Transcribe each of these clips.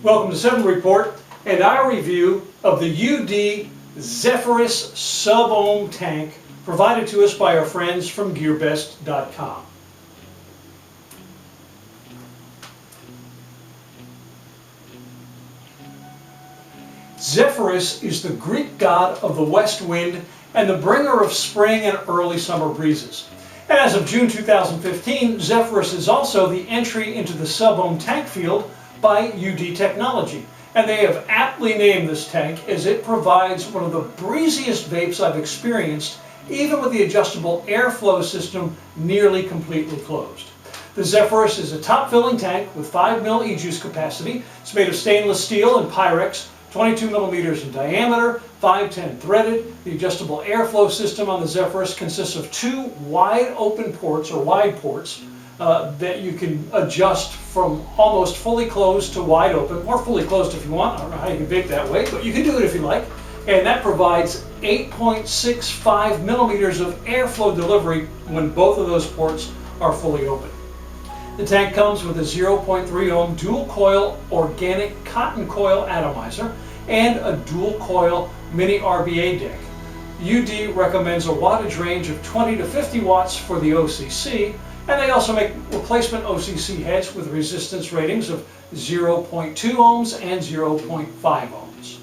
Welcome to 7 Report and our review of the Youde Zephyrus Sub Ohm Tank provided to us by our friends from GearBest.com. Zephyrus is the Greek god of the west wind and the bringer of spring and early summer breezes. And as of June 2015, Zephyrus is also the entry into the sub ohm tank field by Youde technology. And they have aptly named this tank as it provides one of the breeziest vapes I've experienced, even with the adjustable airflow system nearly completely closed. The Zephyrus is a top-filling tank with 5 ml e-juice capacity. It's made of stainless steel and Pyrex, 22 millimeters in diameter, 510 threaded. The adjustable airflow system on the Zephyrus consists of 2 wide open ports, or wide ports, that you can adjust from almost fully closed to wide open, or fully closed if you want. I don't know how you can vape that way, but you can do it if you like. And that provides 8.65 millimeters of airflow delivery when both of those ports are fully open. The tank comes with a 0.3 ohm dual coil organic cotton coil atomizer and a dual coil mini RDA deck. Youde recommends a wattage range of 20 to 50 watts for the OCC, and they also make replacement OCC heads with resistance ratings of 0.2 ohms and 0.5 ohms.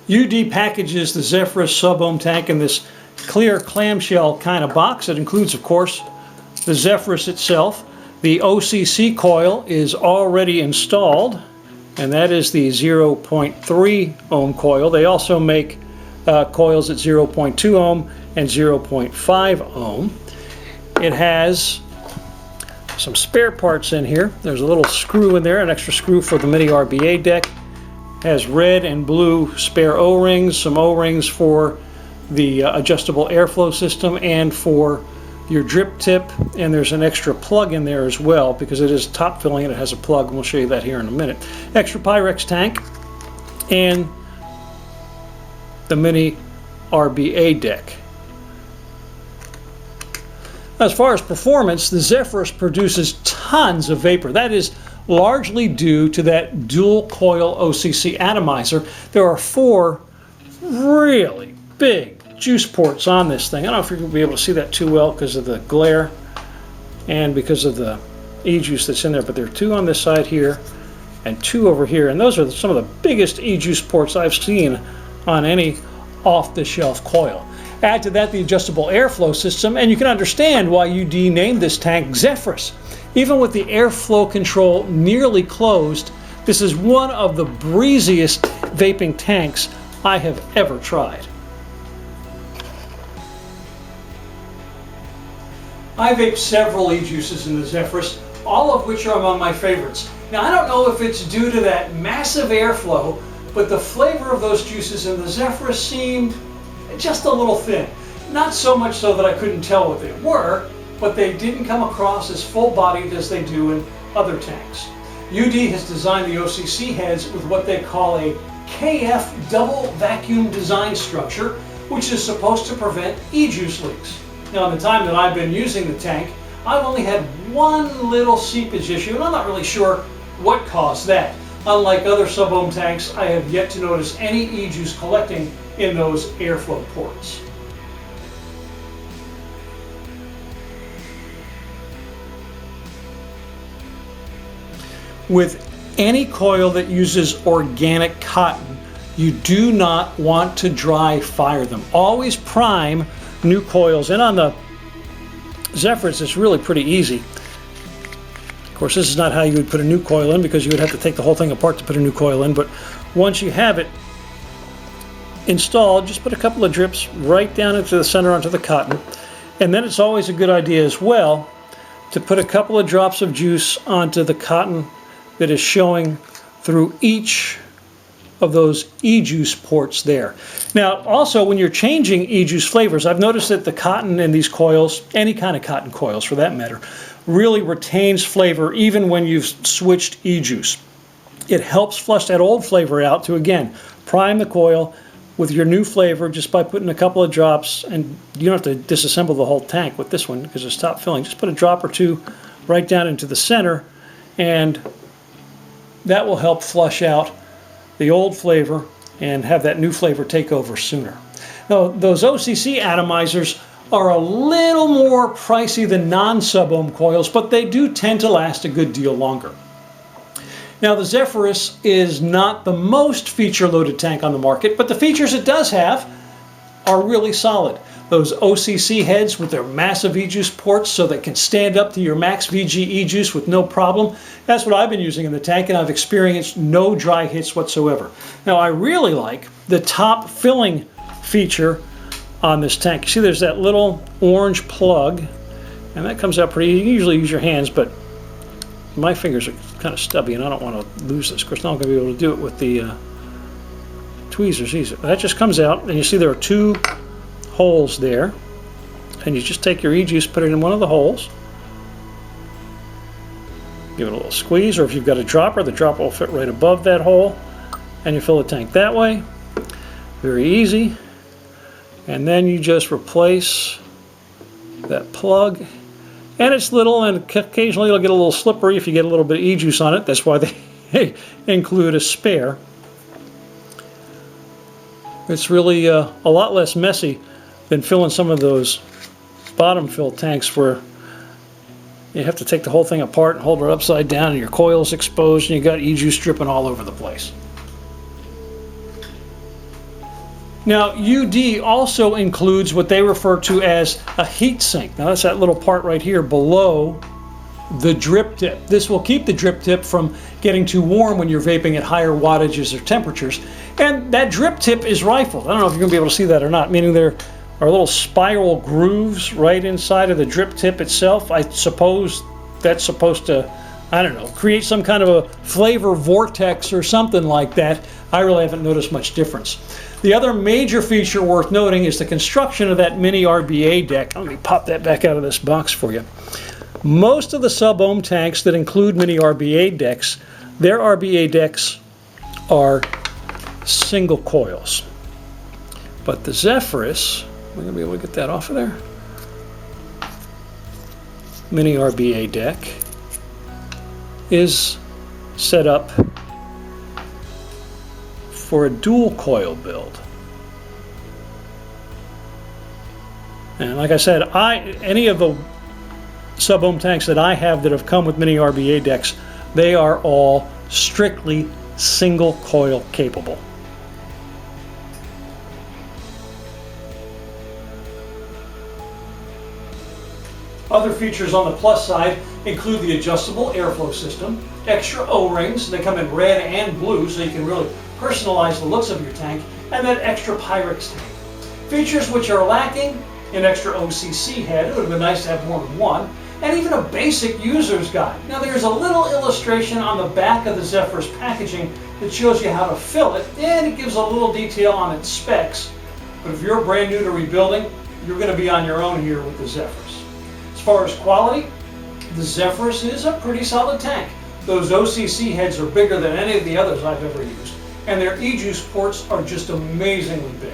Youde packages the Zephyrus Sub Ohm Tank in this clear clamshell kind of box. It includes, of course, the Zephyrus itself. The OCC coil is already installed, and that is the 0.3 ohm coil. They also make coils at 0.2 ohm and 0.5 ohm. It has some spare parts in here. There's a little screw in there, an extra screw for the mini RDA deck. It has red and blue spare O-rings, some O-rings for the adjustable airflow system and for your drip tip, and there's an extra plug in there as well because it is top filling and it has a plug, and we'll show you that here in a minute. Extra Pyrex tank and the mini RDA deck. As far as performance, the Zephyrus produces tons of vapor. That is largely due to that dual coil OCC atomizer. There are 4 really big juice ports on this thing. I don't know if you're going to be able to see that too well because of the glare and because of the e-juice that's in there, but there are 2 on this side here and 2 over here, and those are some of the biggest e-juice ports I've seen on any off-the-shelf coil. Add to that the adjustable airflow system, and you can understand why Youde named this tank Zephyrus. Even with the airflow control nearly closed, this is one of the breeziest vaping tanks I have ever tried. I vape several e-juices in the Zephyrus, all of which are among my favorites. Now, I don't know if it's due to that massive airflow, but the flavor of those juices in the Zephyrus seemed just a little thin. Not so much so that I couldn't tell what they were, but they didn't come across as full-bodied as they do in other tanks. Youde has designed the OCC heads with what they call a KF double vacuum design structure, which is supposed to prevent e-juice leaks. Now, in the time that I've been using the tank, I've only had one little seepage issue, and I'm not really sure what caused that. Unlike other sub-ohm tanks, I have yet to notice any e-juice collecting in those airflow ports. With any coil that uses organic cotton, you do not want to dry fire them. Always prime new coils, and on the Zephyrus it's really pretty easy. Of course, this is not how you would put a new coil in because you would have to take the whole thing apart to put a new coil in, but once you have it installed, just put a couple of drips right down into the center onto the cotton, and then it's always a good idea as well to put a couple of drops of juice onto the cotton that is showing through each of those e-juice ports there. Now, also when you're changing e-juice flavors, I've noticed that the cotton in these coils, any kind of cotton coils for that matter, really retains flavor even when you've switched e-juice. It helps flush that old flavor out to, again, prime the coil with your new flavor just by putting a couple of drops, and you don't have to disassemble the whole tank with this one because it's top filling. Just put a drop or 2 right down into the center, and that will help flush out the old flavor and have that new flavor take over sooner. Now, those OCC atomizers are a little more pricey than non-sub ohm coils, but they do tend to last a good deal longer. Now, the Zephyrus is not the most feature-loaded tank on the market, but the features it does have are really solid. Those OCC heads with their massive e-juice ports so they can stand up to your max VG e-juice with no problem. That's what I've been using in the tank, and I've experienced no dry hits whatsoever. Now, I really like the top filling feature on this tank. You see there's that little orange plug, and that comes out pretty. You can usually use your hands, but my fingers are kind of stubby and I don't want to lose this. Of course, now I'm going to be able to do it with the tweezers easy. That just comes out, and you see there are two holes there, and you just take your e-juice, put it in one of the holes, give it a little squeeze, or if you've got a dropper, the dropper will fit right above that hole, and you fill the tank that way. Very easy. And then you just replace that plug, and it's little, and occasionally it'll get a little slippery if you get a little bit of e-juice on it. That's why they include a spare. It's really a lot less messy than filling some of those bottom fill tanks where you have to take the whole thing apart and hold it upside down, and your coil's exposed and you got e-juice dripping all over the place. Now, Youde also includes what they refer to as a heat sink. Now, that's that little part right here below the drip tip. This will keep the drip tip from getting too warm when you're vaping at higher wattages or temperatures. And that drip tip is rifled. I don't know if you're going to be able to see that or not, meaning there are little spiral grooves right inside of the drip tip itself. I suppose that's supposed to, I don't know, create some kind of a flavor vortex or something like that. I really haven't noticed much difference. The other major feature worth noting is the construction of that mini RBA deck. Let me pop that back out of this box for you. Most of the sub-ohm tanks that include mini RBA decks, their RBA decks are single coils. But the Zephyrus, am I going to be able to get that off of there? Mini RBA deck is set up for a dual coil build. And like I said, any of the sub-ohm tanks that I have that have come with mini RBA decks, they are all strictly single coil capable. Other features on the plus side include the adjustable airflow system, extra O-rings, they come in red and blue so you can really personalize the looks of your tank, and that extra Pyrex tank. Features which are lacking: an extra OCC head, it would have been nice to have more than one, and even a basic user's guide. Now, there's a little illustration on the back of the Zephyrus packaging that shows you how to fill it, and it gives a little detail on its specs. But if you're brand new to rebuilding, you're going to be on your own here with the Zephyrus. As far as quality, the Zephyrus is a pretty solid tank. Those OCC heads are bigger than any of the others I've ever used, and their e-juice ports are just amazingly big.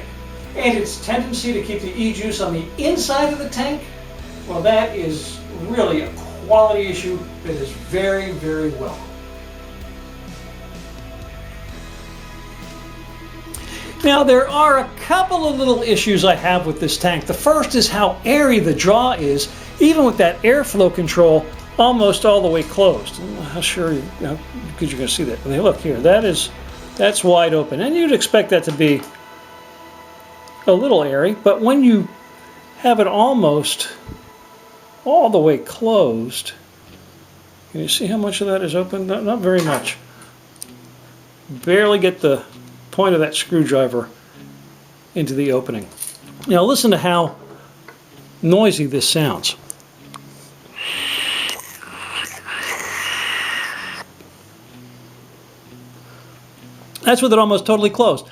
And its tendency to keep the e-juice on the inside of the tank, well, that is really a quality issue that is very, very welcome. Now, there are a couple of little issues I have with this tank. The first is how airy the draw is, even with that airflow control almost all the way closed. I'm not sure because you're going to see that. I mean, look here, that's wide open, and you'd expect that to be a little airy, but when you have it almost all the way closed, can you see how much of that is open? Not very much. Barely get the point of that screwdriver into the opening. Now listen to how noisy this sounds. That's with it almost totally closed.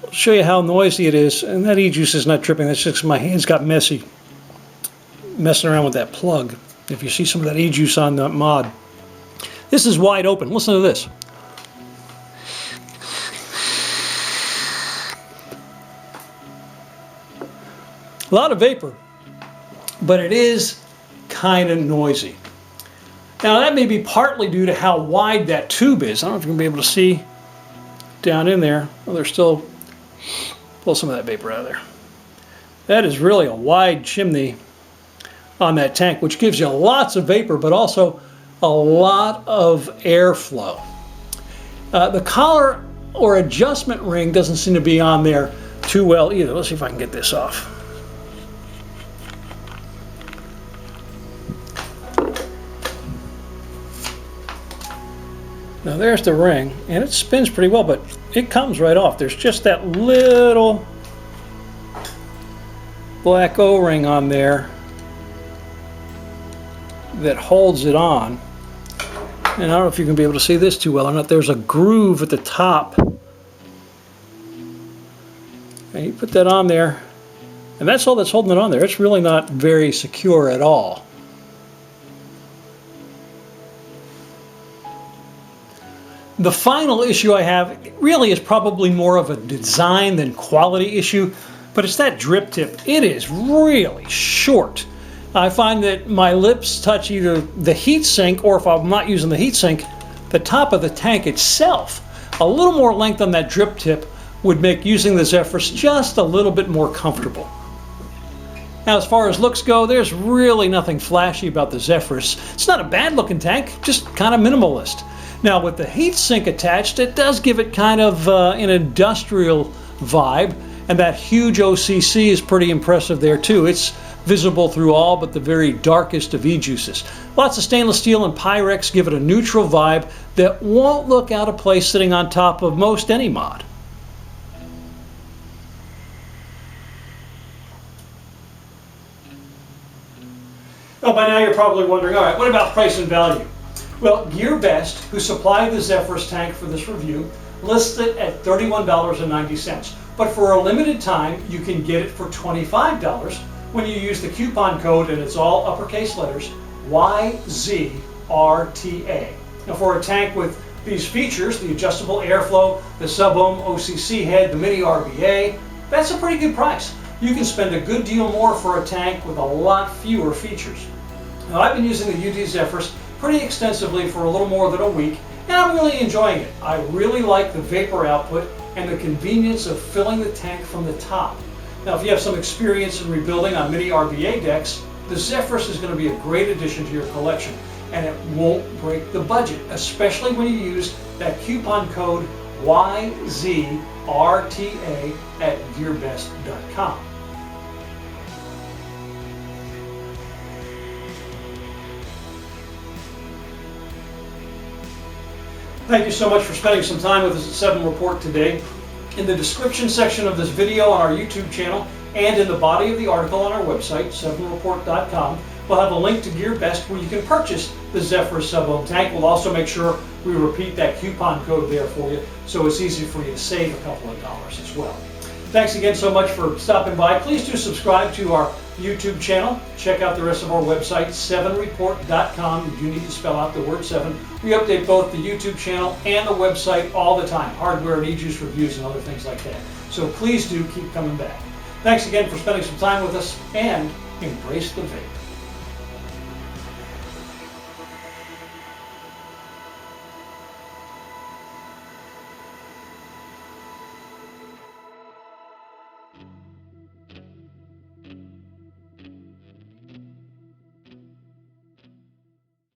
I'll show you how noisy it is, and that e-juice is not dripping. That's just my hands got messy messing around with that plug. If you see some of that e-juice on the mod. This is wide open. Listen to this. A lot of vapor, but it is kind of noisy. Now that may be partly due to how wide that tube is. I don't know if you're going to be able to see down in there. Well, there's still, pull some of that vapor out of there. That is really a wide chimney on that tank, which gives you lots of vapor, but also a lot of airflow. The collar or adjustment ring doesn't seem to be on there too well either. Let's see if I can get this off. Now there's the ring, and it spins pretty well, but it comes right off. There's just that little black O-ring on there that holds it on. And I don't know if you can be able to see this too well or not. There's a groove at the top. And you put that on there, and that's all that's holding it on there. It's really not very secure at all. The final issue I have really is probably more of a design than quality issue, but it's that drip tip. It is really short. I find that my lips touch either the heat sink, or if I'm not using the heat sink, the top of the tank itself. A little more length on that drip tip would make using the Zephyrus just a little bit more comfortable. Now, as far as looks go, there's really nothing flashy about the Zephyrus. It's not a bad looking tank, just kind of minimalist. Now, with the heat sink attached, it does give it kind of an industrial vibe, and that huge OCC is pretty impressive there too. It's visible through all but the very darkest of E-juices. Lots of stainless steel and Pyrex give it a neutral vibe that won't look out of place sitting on top of most any mod. Well, by now you're probably wondering, all right, what about price and value? Well, GearBest, who supplied the Zephyrus tank for this review, lists it at $31.90. But for a limited time, you can get it for $25 when you use the coupon code, and it's all uppercase letters, YZRTA. Now, for a tank with these features, the adjustable airflow, the Sub Ohm OCC head, the mini RDA, that's a pretty good price. You can spend a good deal more for a tank with a lot fewer features. Now, I've been using the Youde Zephyrus pretty extensively for a little more than a week, and I'm really enjoying it. I really like the vapor output and the convenience of filling the tank from the top. Now, if you have some experience in rebuilding on mini RDA decks, the Zephyrus is going to be a great addition to your collection, and it won't break the budget, especially when you use that coupon code YZRTA at GearBest.com. Thank you so much for spending some time with us at 7 Report today. In the description section of this video on our YouTube channel and in the body of the article on our website, 7report.com, we'll have a link to GearBest where you can purchase the Zephyrus Sub Ohm Tank. We'll also make sure we repeat that coupon code there for you so it's easy for you to save a couple of dollars as well. Thanks again so much for stopping by. Please do subscribe to our YouTube channel. Check out the rest of our website, 7report.com. You do need to spell out the word 7. We update both the YouTube channel and the website all the time. Hardware and e-juice reviews and other things like that. So please do keep coming back. Thanks again for spending some time with us, and embrace the vape.